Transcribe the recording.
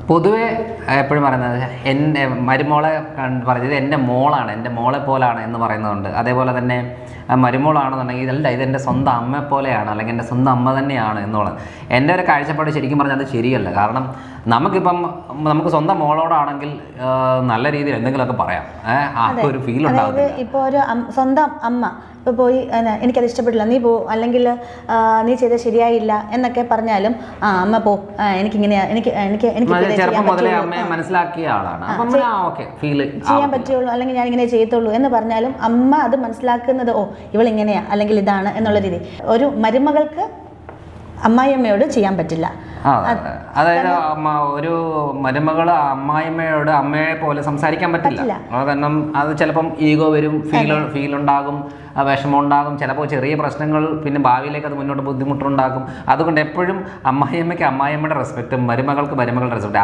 പൊതുവെ എപ്പോഴും പറയുന്നത് എൻ്റെ മരുമോളെ പറഞ്ഞത് എൻ്റെ മോളാണ്, എൻ്റെ മോളെ പോലാണ് എന്ന് പറയുന്നുണ്ട്. അതേപോലെ തന്നെ മരുമോളാണെന്നുണ്ടെങ്കിൽ ഇതല്ല, ഇതെൻ്റെ സ്വന്തം അമ്മയെ പോലെയാണ്, അല്ലെങ്കിൽ എൻ്റെ സ്വന്തം അമ്മ തന്നെയാണ് എന്നുള്ളത്. എൻ്റെ ഒരു കാഴ്ചപ്പാട് ശരിക്കും പറഞ്ഞാൽ അത് ശരിയല്ല. കാരണം നമുക്ക് സ്വന്തം മോളോടാണെങ്കിൽ നല്ല രീതിയിൽ എന്തെങ്കിലുമൊക്കെ പറയാം, ഒരു ഫീൽ ഉണ്ടാകും. ഇപ്പോൾ ഒരു സ്വന്തം അമ്മ ഇപ്പോൾ പോയി എനിക്കത് ഇഷ്ടപ്പെട്ടില്ല, നീ പോ, അല്ലെങ്കിൽ നീ ചെയ്തത് ശരിയായില്ല എന്നൊക്കെ പറഞ്ഞാലും അമ്മ പോ, എനിക്കിങ്ങനെയാ, എനിക്ക് ചെറുപ്പം മുതലേ അമ്മയെ മനസ്സിലാക്കിയ ആളാണ്, ചെയ്യാൻ പറ്റുള്ളൂ, അല്ലെങ്കിൽ ഞാൻ ഇങ്ങനെ ചെയ്യത്തുള്ളൂ എന്ന് പറഞ്ഞാലും അമ്മ അത് മനസ്സിലാക്കുന്നത് ഇവളിങ്ങനെയാ അല്ലെങ്കിൽ ഇതാണ് എന്നുള്ള രീതി. ഒരു മരുമകൾക്ക് അമ്മായിയമ്മയോട് ചെയ്യാൻ പറ്റില്ല. അതായത് ഒരു മരുമകള് അമ്മായിമ്മയോട് അമ്മയെ പോലെ സംസാരിക്കാൻ പറ്റില്ല. കാരണം അത് ചിലപ്പം ഈഗോ വരും, ഫീൽ ഉണ്ടാകും, വിഷമം ഉണ്ടാകും, ചിലപ്പോൾ ചെറിയ പ്രശ്നങ്ങൾ, പിന്നെ ഭാവിയിലേക്ക് അത് മുന്നോട്ട് ബുദ്ധിമുട്ടുണ്ടാകും. അതുകൊണ്ട് എപ്പോഴും അമ്മായിയമ്മയ്ക്ക് അമ്മായിയമ്മയുടെ റെസ്പെക്റ്റും മരുമകൾക്ക് മരുമകളുടെ റെസ്പെക്റ്റ്